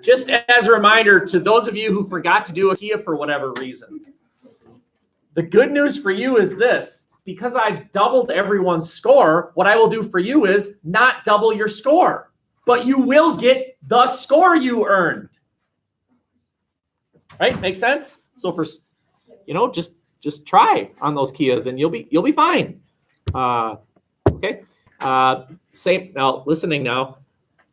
Just as a reminder to those of you who forgot to do a Kia for whatever reason, the good news for you is this: because I've doubled everyone's score, what I will do for you is not double your score, but you will get the score you earned. Right? Makes sense? So for, just try on those Kias and you'll be fine. Okay. Same now, listening now,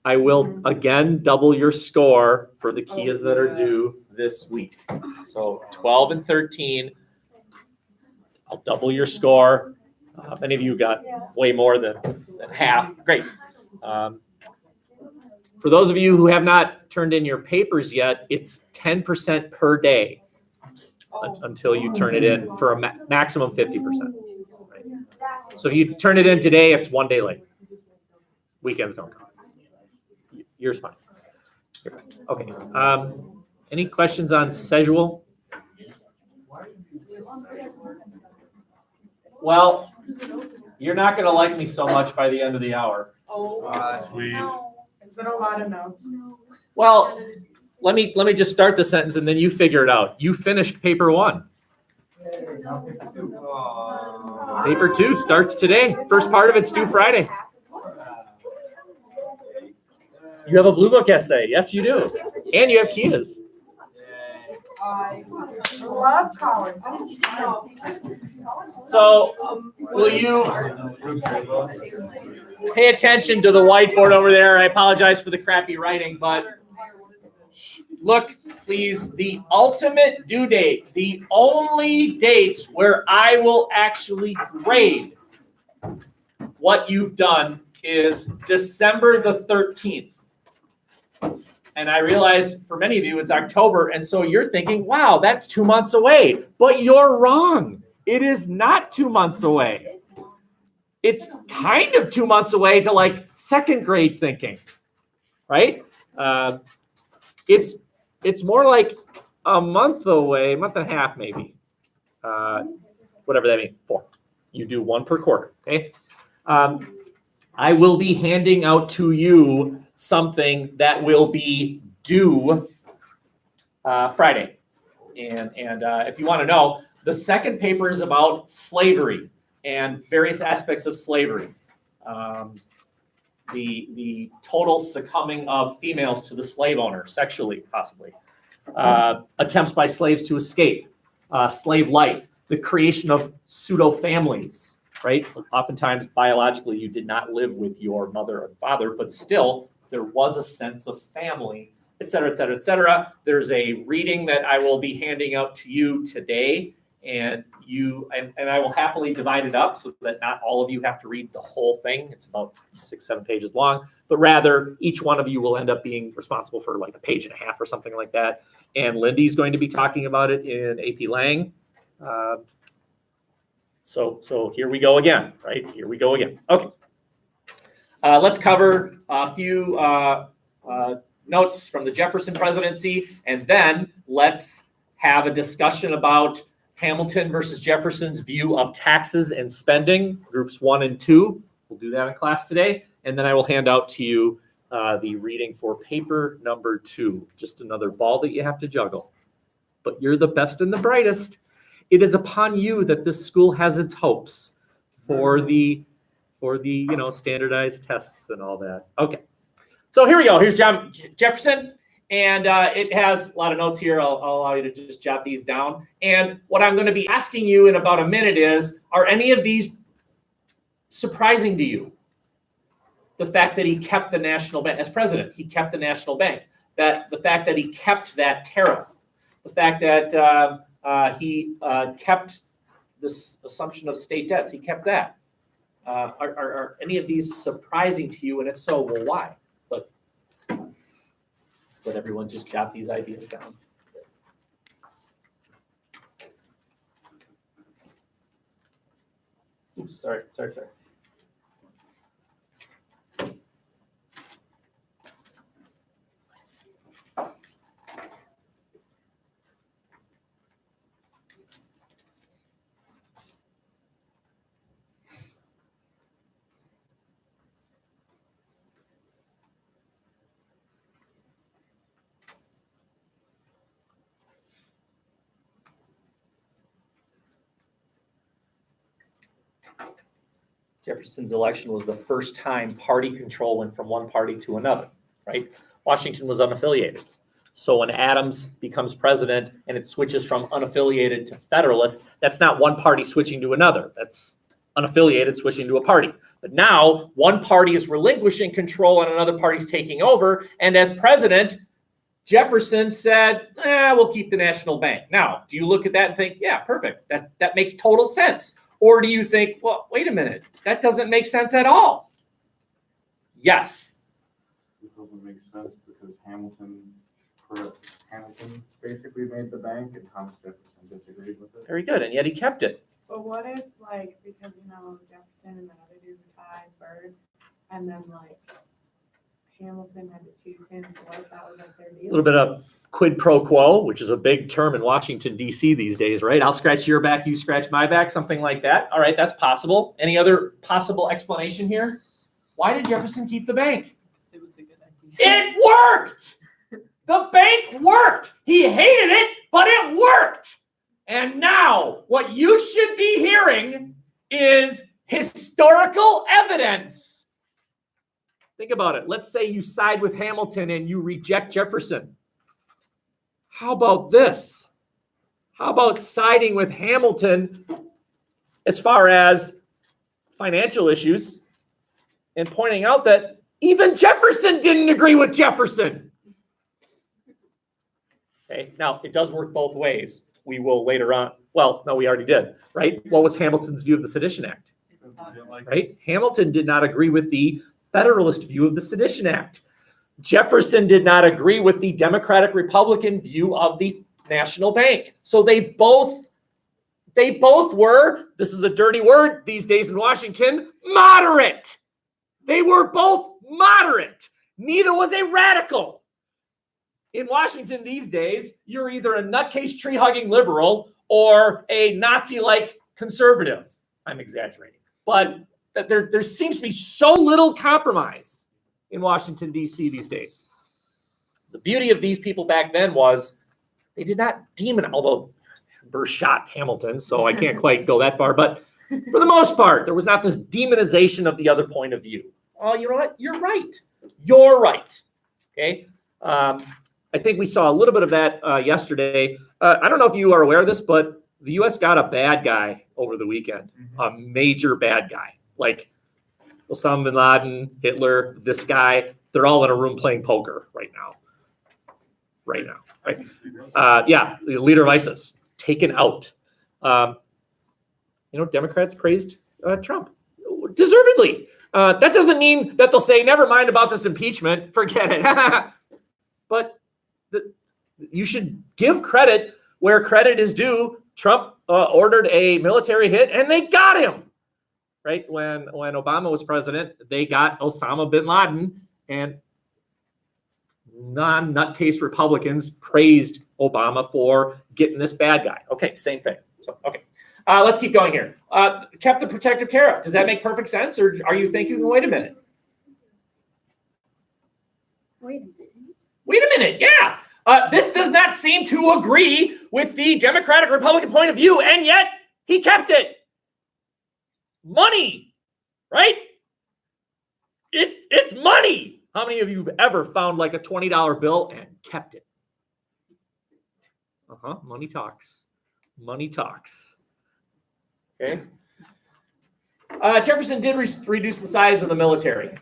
I will again double your score for the Kias that are due this week. So 12 and 13, I'll double your score. Many of you got way more than half. Great. For those of you who have not turned in your papers yet, it's 10% per day until you turn it in for a maximum 50%. Right? So if you turn it in today, it's 1 day late. Weekends don't count. Yours fine. Okay. Any questions on schedule? Well, you're not going to like me so much by the end of the hour. Sweet. It's been a lot of notes. Well, let me just start the sentence and then you figure it out. You finished paper 1. Paper 2 starts today. First part of it's due Friday. You have a Blue Book essay. Yes, you do. And you have Kias. I love college. So will you pay attention to the whiteboard over there? I apologize for the crappy writing, but look, please, the ultimate due date, the only date where I will actually grade what you've done is December the 13th. And I realize for many of you, it's October. And so you're thinking, wow, that's 2 months away. But you're wrong. It is not 2 months away. It's kind of 2 months away to like second grade thinking, right? It's more like a month away, month and a half maybe. Whatever that means, 4. You do 1 per quarter, okay? I will be handing out to you something that will be due Friday. And if you want to know, the second paper is about slavery and various aspects of slavery. The total succumbing of females to the slave owner, sexually possibly. Attempts by slaves to escape, slave life, the creation of pseudo-families, right? Oftentimes, biologically, you did not live with your mother and father, but still, there was a sense of family, et cetera, et cetera, et cetera. There's a reading that I will be handing out to you today, and I will happily divide it up so that not all of you have to read the whole thing. It's about 6-7 pages long, but rather each one of you will end up being responsible for like a page and a half or something like that. And Lindy's going to be talking about it in AP Lang. So here we go again, right? Here we go again. Okay. Let's cover a few notes from the Jefferson presidency, and then let's have a discussion about Hamilton versus Jefferson's view of taxes and spending, groups 1 and 2. We'll do that in class today. And then I will hand out to you the reading for paper number 2. Just another ball that you have to juggle. But you're the best and the brightest. It is upon you that this school has its hopes for the standardized tests and all that. Okay. So here we go. Here's John Jefferson. And it has a lot of notes here. I'll allow you to just jot these down. And what I'm going to be asking you in about a minute is, are any of these surprising to you? The fact that he kept the national bank as president, he kept the national bank. That the fact that he kept that tariff, the fact that he kept this assumption of state debts, he kept that. Are any of these surprising to you? And if so, well, why? But let's let everyone just jot these ideas down. Oops, sorry. Jefferson's election was the first time party control went from one party to another, right? Washington was unaffiliated. So when Adams becomes president and it switches from unaffiliated to Federalist, that's not one party switching to another. That's unaffiliated switching to a party. But now one party is relinquishing control and another party's taking over. And as president, Jefferson said, we'll keep the national bank. Now, do you look at that and think, yeah, perfect. That makes total sense. Or do you think, well, wait a minute, that doesn't make sense at all? Yes. It doesn't make sense because Hamilton basically made the bank and Thomas Jefferson disagreed with it. Very good. And yet he kept it. But what if, like, because, Jefferson and the other dude tied Byrd, and then, like, Hamilton had to choose him, so what if that was, like, their A deal? little bit of quid pro quo, which is a big term in Washington, D.C. these days, right? I'll scratch your back, you scratch my back, something like that. All right, that's possible. Any other possible explanation here? Why did Jefferson keep the bank? It was a good idea. It worked! The bank worked! He hated it, but it worked! And now, what you should be hearing is historical evidence. Think about it. Let's say you side with Hamilton and you reject Jefferson. How about this? How about siding with Hamilton as far as financial issues and pointing out that even Jefferson didn't agree with Jefferson? Okay, now it does work both ways. We will later on. Well, no, we already did, right? What was Hamilton's view of the Sedition Act? Right? Hamilton did not agree with the Federalist view of the Sedition Act. Jefferson did not agree with the Democratic Republican view of the national bank. So they both were, this is a dirty word these days in Washington, moderate. They were both moderate. Neither was a radical. In Washington these days, you're either a nutcase tree-hugging liberal or a Nazi-like conservative. I'm exaggerating. But there seems to be so little compromise in Washington, D.C. these days. The beauty of these people back then was they did not demonize, although Burr shot Hamilton, so I can't quite go that far. But for the most part, there was not this demonization of the other point of view. Oh, you know what? You're right. You're right. Okay? I think we saw a little bit of that yesterday. I don't know if you are aware of this, but the U.S. got a bad guy over the weekend, a major bad guy. Like Osama bin Laden, Hitler, this guy, they're all in a room playing poker right now. Right? Yeah, the leader of ISIS, taken out. Democrats praised Trump, deservedly. That doesn't mean that they'll say, never mind about this impeachment, forget it. But you should give credit where credit is due. Trump ordered a military hit, and they got him. Right? When Obama was president, they got Osama bin Laden, and non-nutcase Republicans praised Obama for getting this bad guy. Okay, same thing. So, okay. Let's keep going here. Kept the protective tariff. Does that make perfect sense, or are you thinking, wait a minute? Wait a minute, yeah. This does not seem to agree with the Democratic Republican point of view, and yet he kept it. Money, right? It's money. How many of you have ever found like a $20 bill and kept it? Money talks. Money talks. Okay. Jefferson did reduce the size of the military.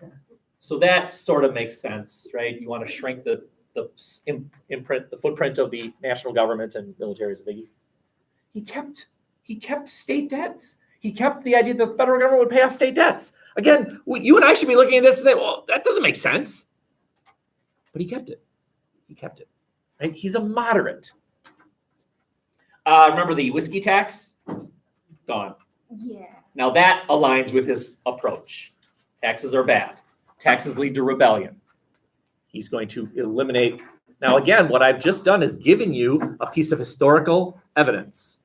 So that sort of makes sense, right? You want to shrink the imprint, the footprint of the national government and military is a biggie. He kept state debts. He kept the idea that the federal government would pay off state debts. Again, you and I should be looking at this and say, well, that doesn't make sense. But he kept it. He kept it. Right? He's a moderate. Remember the whiskey tax? Gone. Yeah. Now that aligns with his approach. Taxes are bad. Taxes lead to rebellion. He's going to eliminate. Now, again, what I've just done is given you a piece of historical evidence.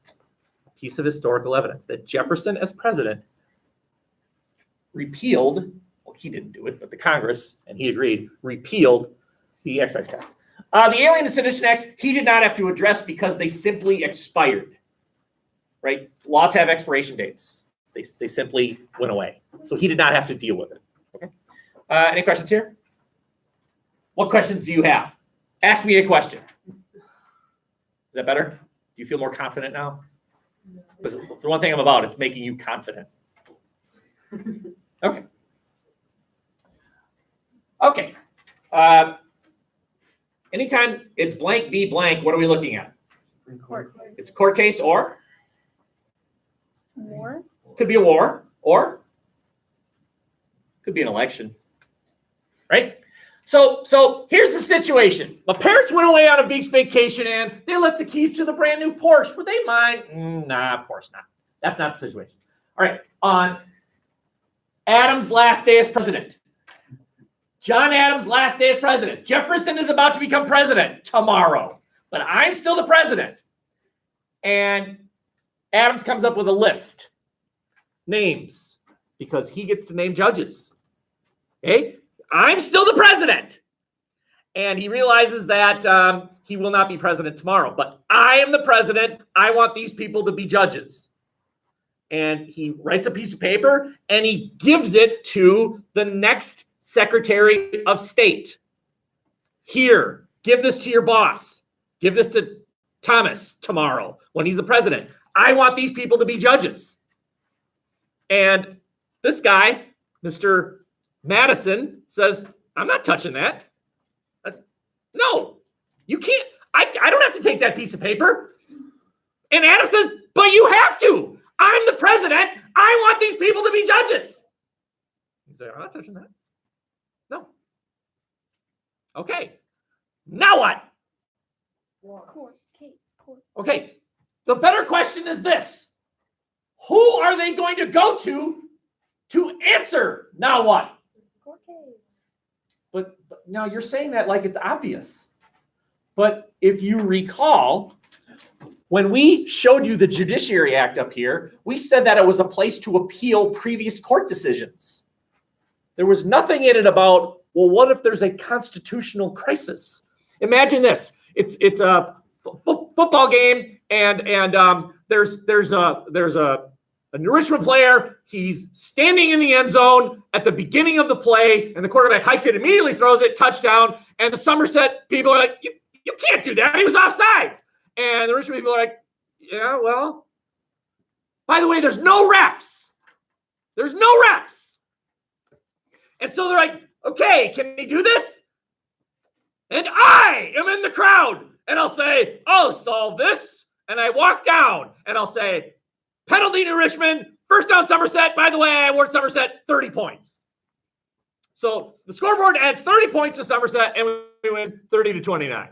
A piece of historical evidence that Jefferson, as president, repealed, well, he didn't do it, but the Congress, and he agreed, repealed the excise tax. The Alien and Sedition Acts, he did not have to address because they simply expired. Right? Laws have expiration dates. They simply went away. So he did not have to deal with it. Okay. Any questions here? What questions do you have? Ask me a question. Is that better? Do you feel more confident now? Because the one thing I'm about, it's making you confident. Okay. Okay. Anytime it's blank v blank, what are we looking at? Court case. It's a court case or? War. Could be a war or could be an election. Right? So here's the situation. My parents went away on a week's vacation and they left the keys to the brand new Porsche. Would they mind? Nah, of course not. That's not the situation. All right. On Adams' last day as president. John Adams' last day as president. Jefferson is about to become president tomorrow, but I'm still the president. And Adams comes up with a list. Names, because he gets to name judges. Okay? I'm still the president. And he realizes that he will not be president tomorrow, but I am the president. I want these people to be judges. And he writes a piece of paper and he gives it to the next Secretary of State. Here, give this to your boss. Give this to Thomas tomorrow when he's the president. I want these people to be judges. And this guy, Mr. Madison, says, I'm not touching that. No, you can't. I don't have to take that piece of paper. And Adams says, but you have to. I'm the president. I want these people to be judges. He's like, I'm not touching that. No. Okay. Now what? Court case. Court. Okay. The better question is this. Who are they going to go to answer? Now what? Court case. But now you're saying that like it's obvious. But if you recall, when we showed you the Judiciary Act up here, we said that it was a place to appeal previous court decisions. There was nothing in it about, well, what if there's a constitutional crisis? Imagine this. It's a football game, and there's a New Richmond player. He's standing in the end zone at the beginning of the play, and the quarterback hikes it, immediately throws it, touchdown. And the Somerset people are like, you can't do that. He was offsides. And the Richmond people are like, yeah, well, by the way, there's no refs. There's no refs. And so they're like, okay, can we do this? And I am in the crowd. And I'll say, I'll solve this. And I walk down and I'll say, penalty New Richmond, first down Somerset. By the way, I award Somerset 30 points. So the scoreboard adds 30 points to Somerset and we win 30-29.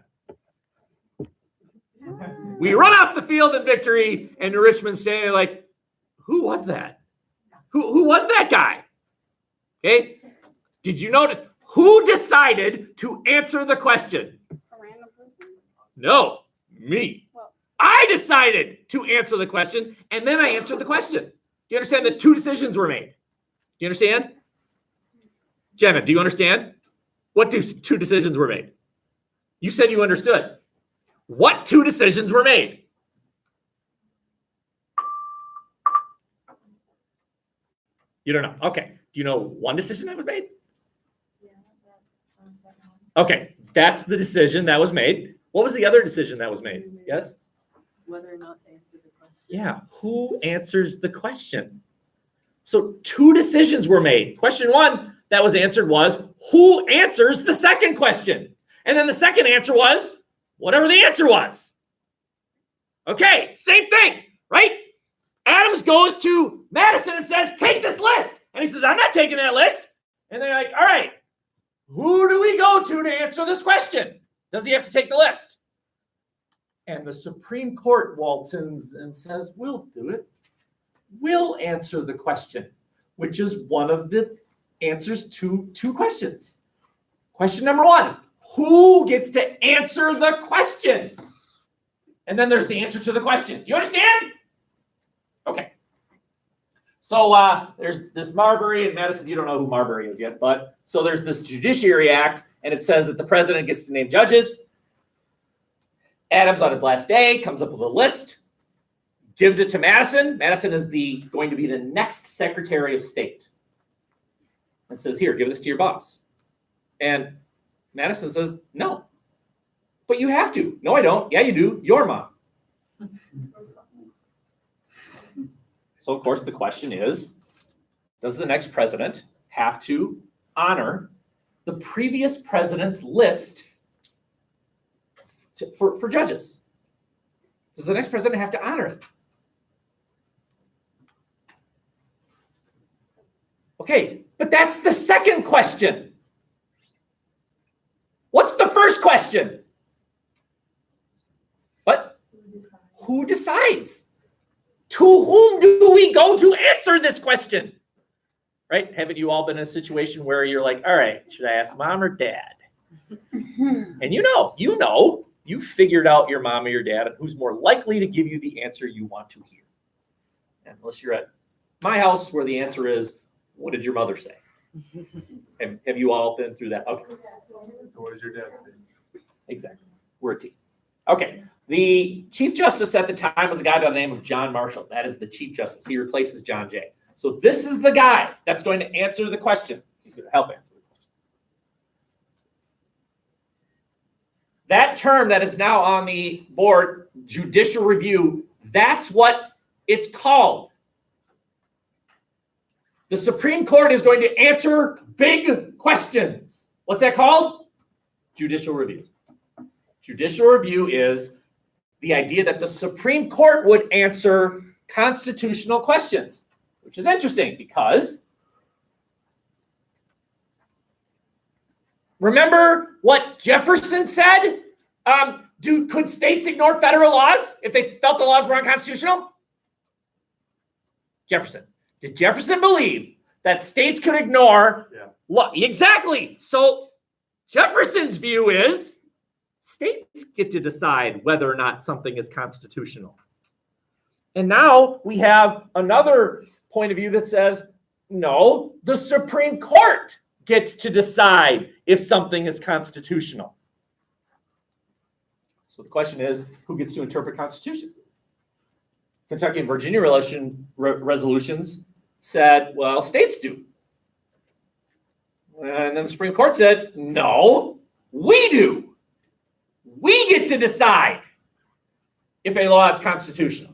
We run off the field in victory, and New Richmond's saying, like, who was that? Who was that guy? Okay. Did you notice who decided to answer the question? A random person? No, me. Well, I decided to answer the question, and then I answered the question. Do you understand that 2 decisions were made? Do you understand? Jenna, do you understand? What 2 decisions were made? You said you understood. What 2 decisions were made? You don't know. Okay. Do you know one decision that was made? yeah, that's the second one. Okay. That's the decision that was made. What was the other decision that was made? Yes? Whether or not to answer the question. Yeah. Who answers the question? So 2 decisions were made. Question 1 that was answered was, who answers the second question? And then the second answer was, whatever the answer was. Okay, same thing, right? Adams goes to Madison and says, take this list. And he says, I'm not taking that list. And they're like, all right, who do we go to answer this question? Does he have to take the list? And the Supreme Court waltzes and says, we'll do it. We'll answer the question, which is one of the answers to 2 questions. Question number 1. Who gets to answer the question? And then there's the answer to the question. Do you understand? Okay. So there's this Marbury and Madison. You don't know who Marbury is yet, but so there's this Judiciary Act, and it says that the president gets to name judges. Adams, on his last day, comes up with a list, gives it to Madison. Madison is going to be the next Secretary of State. And says, here, give this to your boss. And Madison says, no. But you have to. No, I don't. Yeah, you do. Your mom. So, of course, the question is, does the next president have to honor the previous president's list for judges? Does the next president have to honor it? Okay, but that's the second question. What's the first question? What? Who decides? To whom do we go to answer this question? Right? Haven't you all been in a situation where you're like, all right, should I ask mom or dad? And you figured out your mom or your dad and who's more likely to give you the answer you want to hear. And unless you're at my house where the answer is, what did your mother say? Have you all been through that? Okay. What does your dad say? Exactly. We're a team. Okay. The Chief Justice at the time was a guy by the name of John Marshall. That is the Chief Justice. He replaces John Jay. So this is the guy that's going to answer the question. He's going to help answer the question. That term that is now on the board, judicial review, that's what it's called. The Supreme Court is going to answer big questions. What's that called? Judicial review. Judicial review is the idea that the Supreme Court would answer constitutional questions, which is interesting because remember what Jefferson said? Could states ignore federal laws if they felt the laws were unconstitutional? Jefferson. Did Jefferson believe that states could ignore law? Exactly. So Jefferson's view is states get to decide whether or not something is constitutional. And now we have another point of view that says, no, the Supreme Court gets to decide if something is constitutional. So the question is, who gets to interpret Constitution? Kentucky and Virginia resolutions said, well, states do. And then the Supreme Court said, no, we do. We get to decide if a law is constitutional.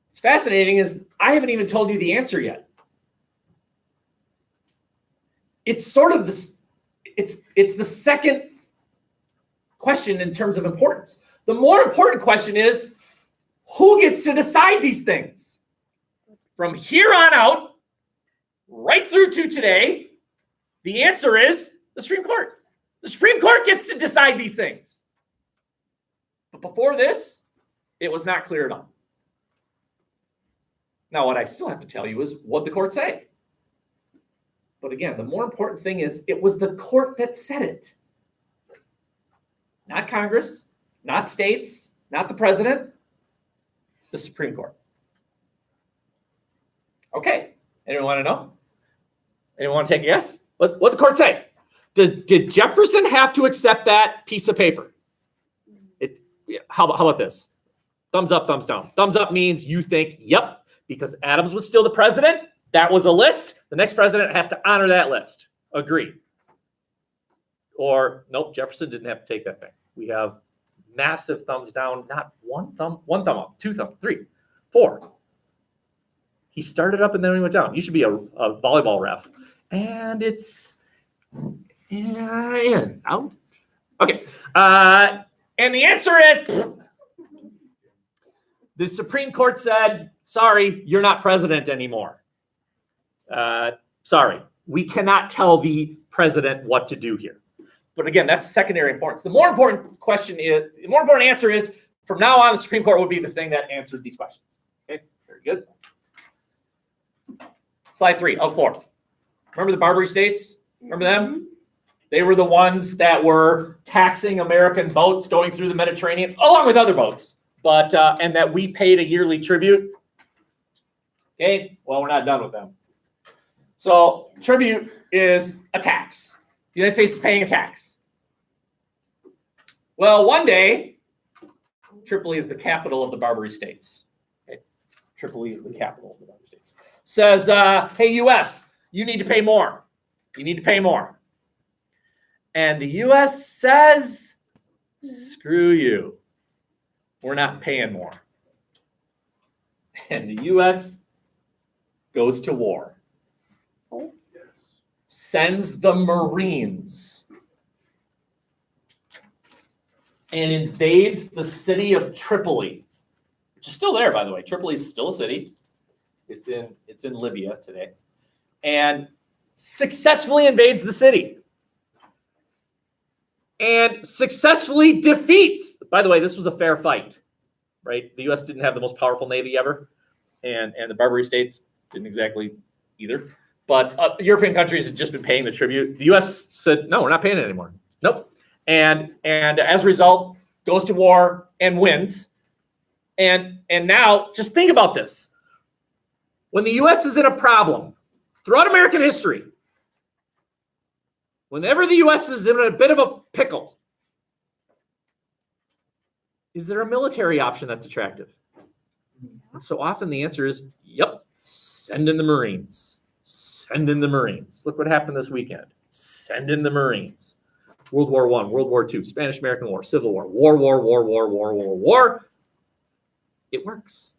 What's fascinating is I haven't even told you the answer yet. It's sort of this, it's the second question in terms of importance. The more important question is, who gets to decide these things? From here on out, right through to today, the answer is the Supreme Court. The Supreme Court gets to decide these things. But before this, it was not clear at all. Now, what I still have to tell you is what the court say. But again, the more important thing is it was the court that said it. Not Congress, not states, not the president, the Supreme Court. Okay, anyone want to know? Anyone want to take a guess? What the court say? Did Jefferson have to accept that piece of paper? How about this? Thumbs up, thumbs down. Thumbs up means you think, yep, because Adams was still the president. That was a list. The next president has to honor that list. Agree. Or, nope, Jefferson didn't have to take that thing. We have massive thumbs down, not one thumb up, two thumb, 3, 4. He started up and then he went down. You should be a volleyball ref. And it's in, out. Okay. And the answer is the Supreme Court said, sorry, you're not president anymore. Sorry, we cannot tell the president what to do here. But again, that's secondary importance. The more important answer is, from now on, the Supreme Court would be the thing that answered these questions. Okay, very good. Slide 3 of 4. Remember the Barbary States? Remember them? They were the ones that were taxing American boats going through the Mediterranean, along with other boats, but and that we paid a yearly tribute. Okay, well, we're not done with them. So tribute is a tax. The United States is paying a tax. Well, one day, Tripoli is the capital of the Barbary States. Okay? Tripoli is the capital of the Barbary States. Says, hey, U.S., you need to pay more. You need to pay more. And the U.S. says, screw you. We're not paying more. And the U.S. goes to war. Sends the Marines and invades the city of Tripoli, which is still there, by the way. Tripoli is still a city. It's in Libya today. And successfully invades the city. And successfully defeats. By the way, this was a fair fight, right? The U.S. didn't have the most powerful navy ever. And the Barbary States didn't exactly either. But European countries had just been paying the tribute. The U.S. said, no, we're not paying it anymore. Nope. And as a result, goes to war and wins. And now, just think about this. When the U.S. is in a problem, throughout American history, whenever the U.S. is in a bit of a pickle, is there a military option that's attractive? And so often the answer is, yep, send in the Marines. Send in the Marines. Look what happened this weekend. Send in the Marines. World War I, World War II, Spanish-American War, Civil War, war. It works.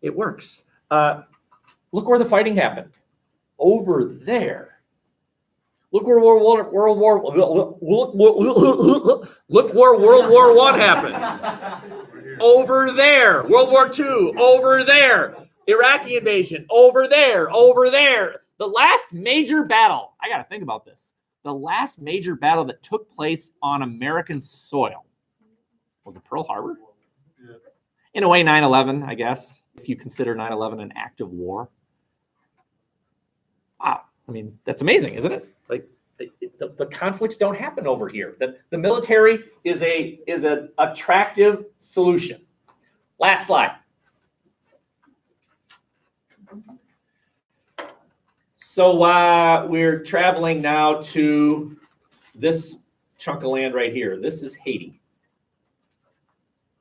It works. Look where the fighting happened. Over there. Look where World War I happened. Over there. World War II. Over there. Iraqi invasion. Over there. Over there. The last major battle, I got to think about this. The last major battle that took place on American soil was it Pearl Harbor? Yeah. In a way, 9/11, I guess, if you consider 9/11 an act of war. Wow. I mean, that's amazing, isn't it? Like the conflicts don't happen over here. The military is an attractive solution. Last slide. So we're traveling now to this chunk of land right here. This is Haiti.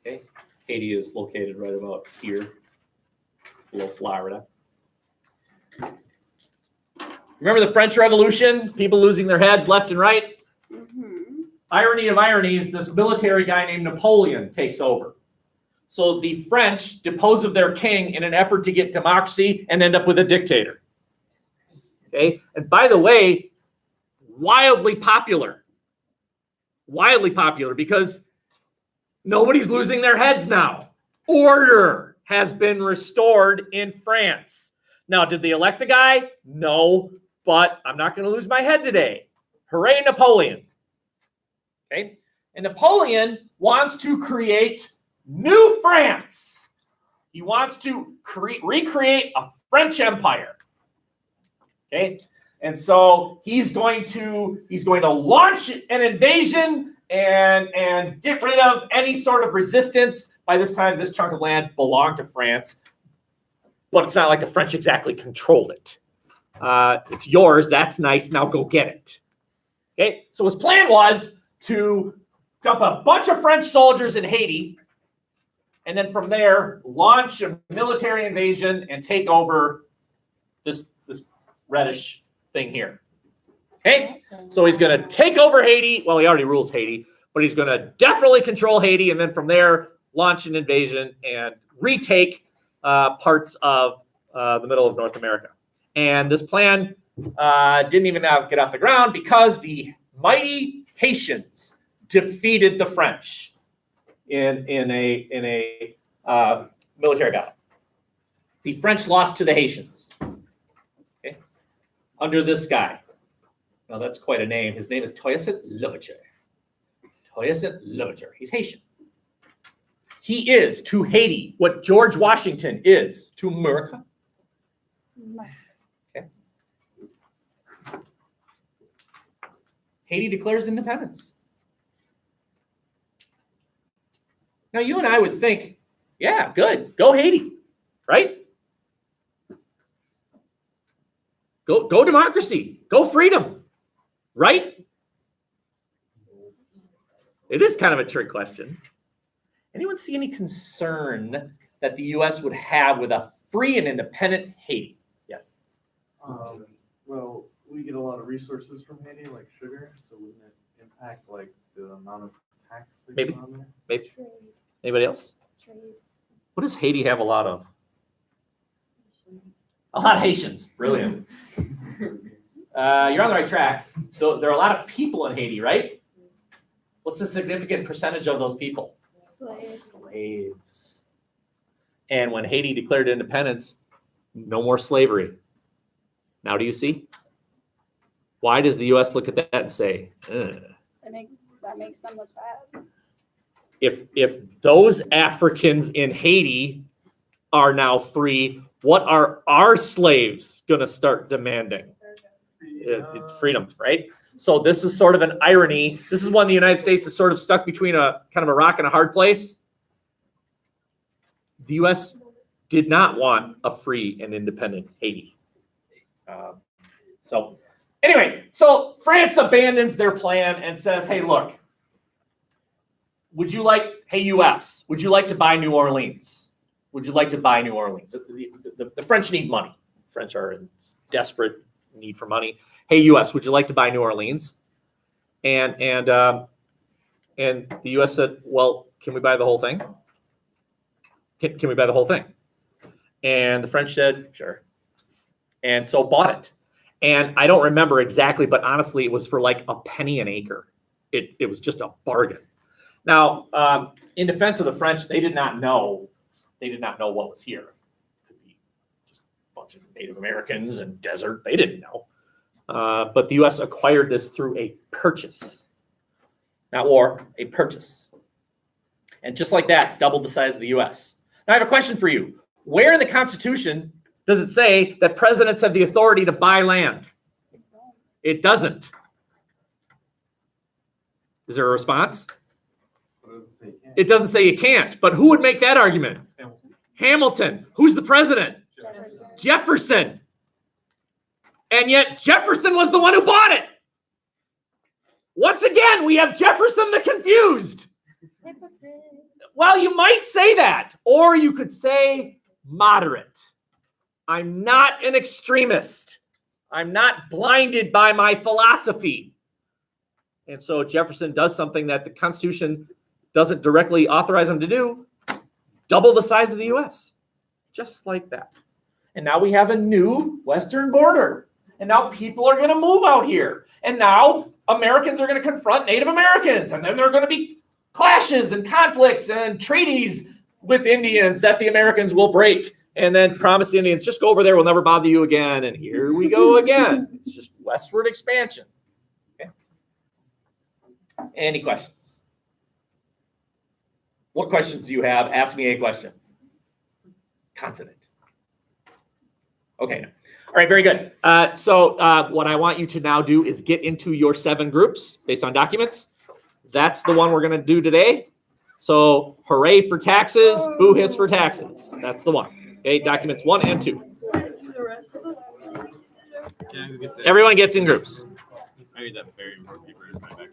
Okay, Haiti is located right about here, below Florida. Remember the French Revolution? People losing their heads left and right? Mm-hmm. Irony of ironies, this military guy named Napoleon takes over. So the French depose of their king in an effort to get democracy and end up with a dictator. Okay, and by the way, wildly popular because nobody's losing their heads now. Order has been restored in France. Now, did they elect the guy? No, but I'm not going to lose my head today. Hooray, Napoleon. Okay, and Napoleon wants to create New France. He wants to recreate a French empire. Okay, and so he's going to launch an invasion and get rid of any sort of resistance. By this time, this chunk of land belonged to France, but it's not like the French exactly controlled it. It's yours. That's nice. Now go get it. Okay, so his plan was to dump a bunch of French soldiers in Haiti, and then from there launch a military invasion and take over this reddish thing here. Okay, so he's going to take over Haiti. Well, he already rules Haiti, but he's going to definitely control Haiti, and then from there launch an invasion and retake parts of the middle of North America. And this plan didn't even get off the ground because the mighty Haitians defeated the French in a military battle. The French lost to the Haitians. Okay, under this guy. Now that's quite a name. His name is Toussaint Louverture. Toussaint Louverture. He's Haitian. He is to Haiti what George Washington is to America. Okay. Haiti declares independence. Now you and I would think, yeah, good. Go Haiti, right? Go democracy. Go freedom, right? It is kind of a trick question. And Anyone see any concern that the U.S. would have with a free and independent Haiti? Yes. Well, we get a lot of resources from Haiti, like sugar, so wouldn't it impact like the amount of tax that Maybe. goes on there? Maybe. Trade, Anybody else? trade. What does Haiti have a lot of? A lot of Haitians. Brilliant. You're on the right track. So there are a lot of people in Haiti, right? What's the significant percentage of those people? Slaves. And when Haiti declared independence, no more slavery. Now do you see? Why does the U.S. look at that and say, ugh? That makes them look bad. If those Africans in Haiti are now free, what are our slaves going to start demanding? Freedom, right? So this is sort of an irony. This is when the United States is sort of stuck between a kind of a rock and a hard place. The U.S. did not want a free and independent Haiti. So anyway, so France abandons their plan and says, hey, look, hey, U.S., would you like to buy New Orleans? Would you like to buy New Orleans? The French need money. French are in desperate need for money. Hey, U.S., would you like to buy New Orleans? And the U.S. said, well, can we buy the whole thing? Can we buy the whole thing? And the French said, sure. And so bought it. And I don't remember exactly, but honestly, it was for like a penny an acre. It was just a bargain. Now, in defense of the French, they did not know what was here. It could be just a bunch of Native Americans and desert. They didn't know. But the U.S. acquired this through a purchase. Not war, a purchase. And just like that, doubled the size of the U.S. Now, I have a question for you. Where in the Constitution does it say that presidents have the authority to buy land? It doesn't. Is there a response? It doesn't say you can't, but who would make that argument? Hamilton. Who's the president? Jefferson. And yet Jefferson was the one who bought it. Once again, we have Jefferson the confused. Well, you might say that, or you could say moderate. I'm not an extremist. I'm not blinded by my philosophy. And so Jefferson does something that the Constitution doesn't directly authorize him to do, double the size of the U.S. Just like that. And now we have a new western border. And now people are going to move out here. And now Americans are going to confront Native Americans. And then there are going to be clashes and conflicts and treaties with Indians that the Americans will break. And then promise the Indians, just go over there, we'll never bother you again. And here we go again. It's just westward expansion. Okay. Any questions? What questions do you have? Ask me a question. Confident. Okay. All right, very good. So what I want you to now do is get into your 7 groups based on documents. That's the one we're going to do today. So hooray for taxes, boo hiss for taxes. That's the one. Okay, documents 1 and 2. Everyone gets in groups. I need that very important paper in my backpack.